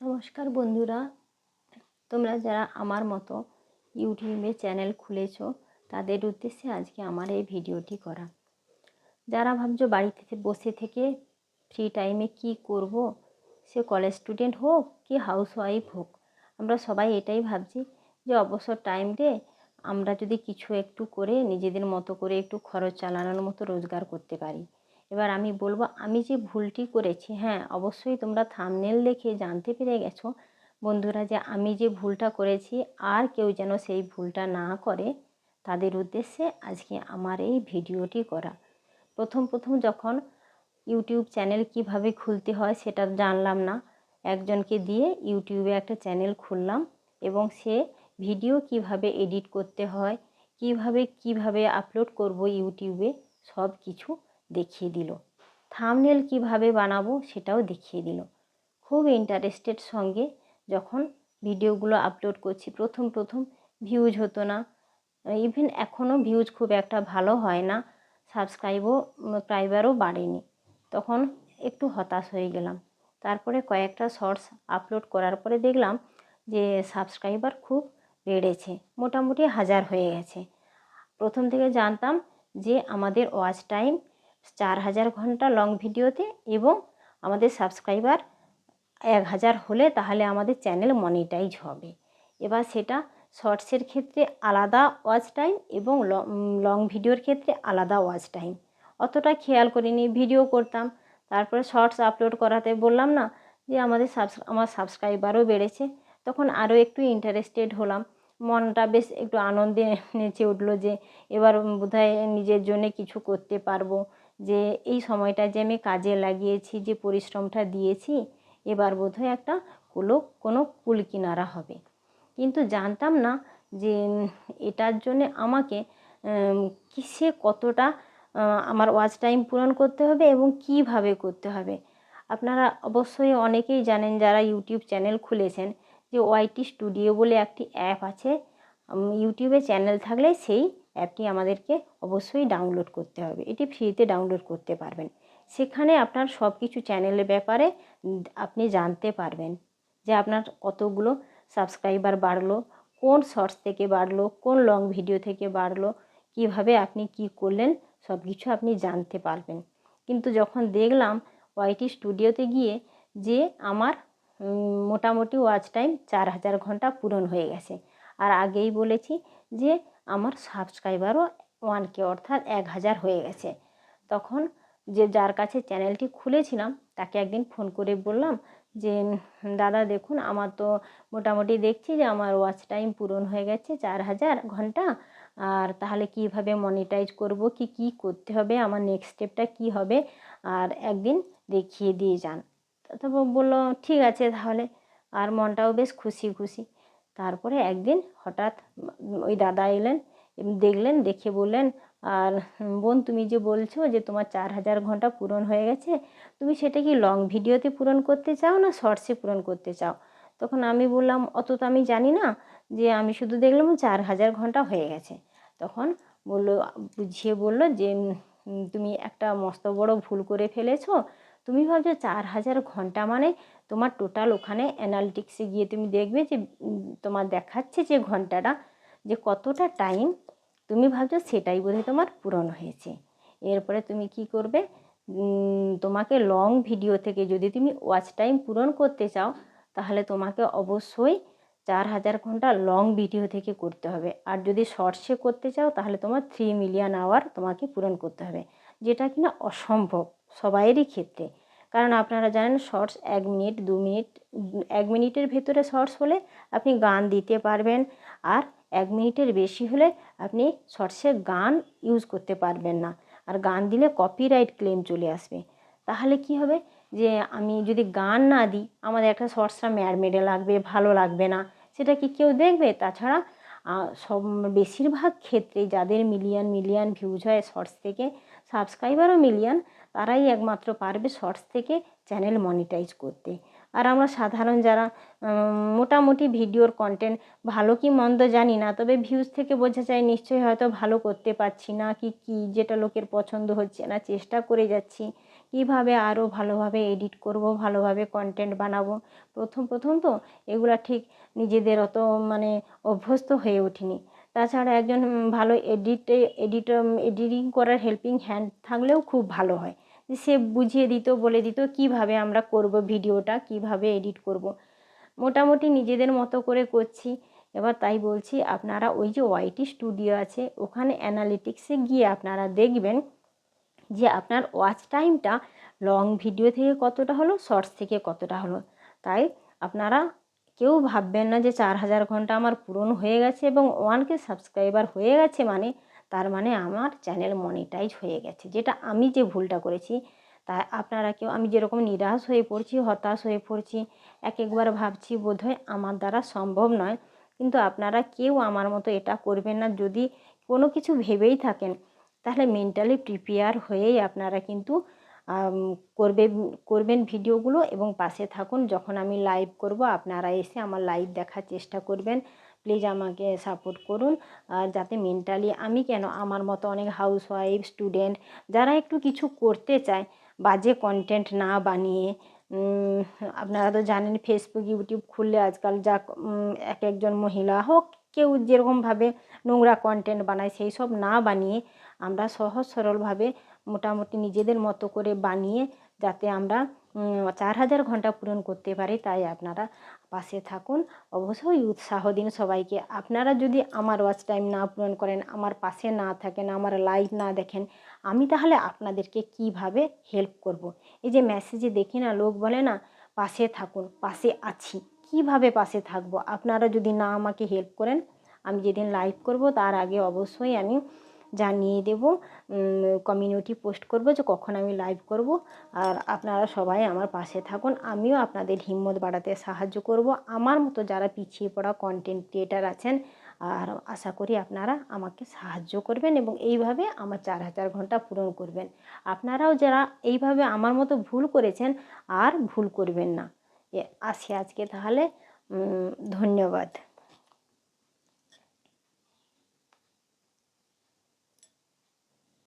নমস্কার বন্ধুরা, তোমরা যারা আমার মতো ইউটিউবে চ্যানেল খুলেছো তাদের উদ্দেশ্যে আজকে আমার এই ভিডিওটি করা। যারা ভাবছো বাড়িতে বসে থেকে ফ্রি টাইমে কি করব, সে কলেজ স্টুডেন্ট হোক কি হাউসওয়াইফ হোক, আমরা সবাই এটাই ভাবছি যে অবসর টাইমে আমরা যদি কিছু একটু করে নিজেদের মতো করে একটু খরচ চালানোর মতো রোজগার করতে পারি। এবার আমি বলবো আমি যে ভুলটি করেছি, হ্যাঁ অবশ্যই তোমরা থাম্বনেল দেখে জানতে পেরে গেছো বন্ধুরা যে আমি যে ভুলটা করেছি আর কেউ যেন সেই ভুলটা না করে, তাদের উদ্দেশ্যে আজকে আমার এই ভিডিওটি করা। প্রথম যখন ইউটিউব চ্যানেল কিভাবে খুলতে হয় সেটা জানলাম না, একজনকে দিয়ে ইউটিউবে একটা চ্যানেল খুললাম এবং সে ভিডিও কিভাবে এডিট করতে হয়, কিভাবে আপলোড করব ইউটিউবে, সব কিছু দেখিয়ে দিল। থাম্বনেল কিভাবে বানাবো সেটাও দেখিয়ে দিল। খুব ইন্টারেস্টেড সঙ্গে যখন ভিডিওগুলো আপলোড করছি, প্রথম ভিউজ হতো না, ইভেন এখনও ভিউজ খুব একটা ভালো হয় না, সাবস্ক্রাইবারও বাড়েনি। তখন একটু হতাশ হয়ে গেলাম। তারপরে কয়েকটা শর্টস আপলোড করার পরে দেখলাম যে সাবস্ক্রাইবার খুব বেড়েছে, মোটামুটি 1000 হয়ে গেছে। প্রথম থেকে জানতাম যে আমাদের ওয়াচ টাইম 4000 ঘন্টা লং ভিডিওতে এবং আমাদের সাবস্ক্রাইবার 1000 হলে তাহলে আমাদের চ্যানেল মনিটাইজ হবে। এবার সেটা শর্টসের ক্ষেত্রে আলাদা ওয়াচ টাইম এবং লং ভিডিওর ক্ষেত্রে আলাদা ওয়াচ টাইম, অতটা খেয়াল করিনি, ভিডিও করতাম। তারপরে শর্টস আপলোড করাতে বললাম না যে আমার সাবস্ক্রাইবারও বেড়েছে, তখন আরও একটু ইন্টারেস্টেড হলাম, মনটা বেশ একটু আনন্দে নেচে উঠলো যে এবার বোধহয় নিজের জন্যে কিছু করতে পারবো, যে এই সময়টা যে আমি কাজে লাগিয়েছি, যে পরিশ্রমটা দিয়েছি, এবার বোধহয় একটা কোনো কুল কিনারা হবে। কিন্তু জানতাম না যে এটার জন্যে আমাকে কিসে কতটা আমার ওয়াচ টাইম পূরণ করতে হবে এবং কিভাবে করতে হবে। আপনারা অবশ্যই অনেকেই জানেন যারা ইউটিউব চ্যানেল খুলেছেন যে ওয়াইটি স্টুডিও বলে একটি অ্যাপ আছে। ইউটিউবে চ্যানেল থাকলে সেই অ্যাপটি আমাদেরকে অবশ্যই ডাউনলোড করতে হবে, এটি ফ্রিতে ডাউনলোড করতে পারবেন। সেখানে আপনার সব কিছু চ্যানেলের ব্যাপারে আপনি জানতে পারবেন, যে আপনার কতগুলো সাবস্ক্রাইবার বাড়লো, কোন শর্টস থেকে বাড়লো, কোন লং ভিডিও থেকে বাড়লো, কিভাবে আপনি কি করলেন, সব কিছু আপনি জানতে পারবেন। কিন্তু যখন দেখলাম ওয়াইটি স্টুডিওতে গিয়ে যে আমার মোটামুটি ওয়াচ টাইম 4000 ঘন্টা পূরণ হয়ে গেছে, আর আগেই বলেছি যে আমার সাবস্ক্রাইবারও 1K অর্থাৎ 1000 হয়ে গেছে। তখন যার কাছে চ্যানেলটি খুলেছিলাম তাকে একদিন ফোন করে বললাম যে দাদা দেখুন, আমার তো মোটামুটি দেখছি যে আমার ওয়াচ টাইম পূরণ হয়ে গেছে 4000 ঘন্টা, আর তাহলে কিভাবে মনিটাইজ করব, কি করতে হবে, আমার নেক্সট স্টেপটা কি হবে, আর একদিন দেখিয়ে দিয়ে যান। তারপর বললো ঠিক আছে তাহলে, আর মনটাও বেশ খুশি। তারপরে একদিন হঠাৎ ওই দাদা এলেন, দেখলেন, দেখে বললেন, আর বোন তুমি যে বলছো যে তোমার 4000 ঘন্টা পূরণ হয়ে গেছে, তুমি সেটা কি লং ভিডিওতে পূরণ করতে চাও না শর্টসে পূরণ করতে চাও? তখন আমি বললাম অত তো আমি জানি না, যে আমি শুধু দেখলাম 4000 ঘন্টা হয়ে গেছে। তখন বুঝিয়ে বললো যে তুমি একটা মস্ত বড় ভুল করে ফেলেছো। তুমি ভাবছো 4000 ঘন্টা মানে তোমার টোটাল ওখানে অ্যানালিটিক্সে গিয়ে তুমি দেখবে যে তোমার দেখাচ্ছে যে ঘন্টাটা, যে কতটা টাইম তুমি ভাবছো সেটাই বোধহয় তোমার পূরণ হয়েছে। এরপরে তুমি কি করবে, তোমাকে লং ভিডিও থেকে যদি তুমি ওয়াচ টাইম পূরণ করতে চাও তাহলে তোমাকে অবশ্যই 4000 ঘন্টা লং ভিডিও থেকে করতে হবে, আর যদি শর্টসে করতে চাও তাহলে তোমার 3 মিলিয়ন আওয়ার তোমাকে পূরণ করতে হবে, যেটা কিনা অসম্ভব সবাইয়েরই ক্ষেত্রে। কারণ আপনারা জানেন শর্টস 1 মিনিট 2 মিনিট, 1 মিনিটের ভেতরে শর্টস হলে আপনি গান দিতে পারবেন, আর 1 মিনিটের বেশি হলে আপনি শর্টসে গান ইউজ করতে পারবেন না, আর গান দিলে কপিরাইট ক্লেম চলে আসবে। তাহলে কি হবে, যে আমি যদি গান না দিই আমাদের একটা শর্টসটা ম্যাড়মেড়ে লাগবে, ভালো লাগবে না, সেটা কি কেউ দেখবে? তাছাড়া বেশিরভাগ ক্ষেত্রে যাদের মিলিয়ন ভিউজ হয় শর্টস থেকে, সাবস্ক্রাইবারও মিলিয়ন, তারাই একমাত্র পারবে শর্টস থেকে চ্যানেল মনিটাইজ করতে। আর আমরা সাধারণ যারা মোটামুটি ভিডিওর কন্টেন্ট ভালো কি মন্দ জানি না, তবে ভিউজ থেকে বোঝা যায় নিশ্চয়ই হয়তো ভালো করতে পারছি না, কি যেটা লোকের পছন্দ হচ্ছে না, চেষ্টা করে যাচ্ছি কীভাবে আরও ভালোভাবে এডিট করব, ভালোভাবে কন্টেন্ট বানাবো। প্রথম তো এগুলা ঠিক নিজেদের অত মানে অভ্যস্ত হয়ে ওঠেনি। তাছাড়া একজন ভালো এডিটিং করার হেল্পিং হ্যান্ড থাকলেও খুব ভালো হয়, যে সে বুঝিয়ে দিত, বলে দিত কীভাবে আমরা করব ভিডিওটা, কীভাবে এডিট করব। মোটামুটি নিজেদের মতো করে করছি। এবার তাই বলছি, আপনারা ওই যে ওয়াইটি স্টুডিও আছে ওখানে অ্যানালিটিক্সে গিয়ে আপনারা দেখবেন যে আপনার ওয়াচ টাইমটা লং ভিডিও থেকে কতটা হলো, শর্টস থেকে কতটা হলো। তাই আপনারা কেউ ভাববেন না যে 4000 ঘন্টা আমার পূরণ হয়ে গেছে এবং 1K সাবস্ক্রাইবার হয়ে গেছে মানে তার মানে আমার চ্যানেল মনিটাইজ হয়ে গেছে, যেটা আমি যে ভুলটা করেছি। তাই আপনারা কেউ, আমি যেরকম নিরাশ হয়ে পড়ছি, হতাশ হয়ে পড়ছি, একবার ভাবছি বোধহয় আমার দ্বারা সম্ভব নয়, কিন্তু আপনারা কেউ আমার মতো এটা করবেন না। যদি কোনো কিছু ভেবেই থাকেন তাহলে মেন্টালি প্রিপেয়ার হয়েই আপনারা কিন্তু করবেন ভিডিওগুলো, এবং পাশে থাকুন। যখন আমি লাইভ করব আপনারা এসে আমার লাইভ দেখার চেষ্টা করবেন। প্লিজ আমাকে সাপোর্ট করুন। আর যাতে মেন্টালি আমি কেন, আমার মতো অনেক হাউসওয়াইফ, স্টুডেন্ট যারা একটু কিছু করতে চায়, বাজে কন্টেন্ট না বানিয়ে, আপনারা তো জানেন ফেসবুক ইউটিউব খুললে আজকাল যা একজন মহিলা হোক, কেউ যেরকমভাবে নোংরা কন্টেন্ট বানায়, সেই সব না বানিয়ে আমরা সহজ সরলভাবে মোটামুটি নিজেদের মতো করে বানিয়ে যাতে আমরা 4000 ঘন্টা পূরণ করতে পারি। তাই আপনারা পাশে থাকুন, অবশ্যই উৎসাহ দিন সবাইকে। আপনারা যদি আমার ওয়াচ টাইম না পূরণ করেন, আমার পাশে না থাকেন, আমার লাইভ না দেখেন, আমি তাহলে আপনাদেরকে কিভাবে হেল্প করব? এই যে মেসেজে দেখি না লোক বলে না পাশে থাকুন, পাশে আছি, কিভাবে পাশে থাকবো? আপনারা যদি না আমাকে হেল্প করেন, আমি যেদিন লাইভ করব তার আগে অবশ্যই আমি জানিয়ে দেব, কমিউনিটি পোস্ট করব যে কখন আমি লাইভ করব। আর আপনারা সবাই আমার পাশে থাকুন, আমিও আপনাদের হিম্মত বাড়াতে সাহায্য করব, আমার মতো যারা পিছিয়ে পড়া কন্টেন্ট ক্রিয়েটার আছেন। আর আশা করি আপনারা আমাকে সাহায্য করবেন এবং এইভাবে আমার 4000 ঘন্টা পূরণ করবেন। আপনারাও যারা এইভাবে আমার মতো ভুল করেছেন আর ভুল করবেন না। আসি আজকে তাহলে, ধন্যবাদ।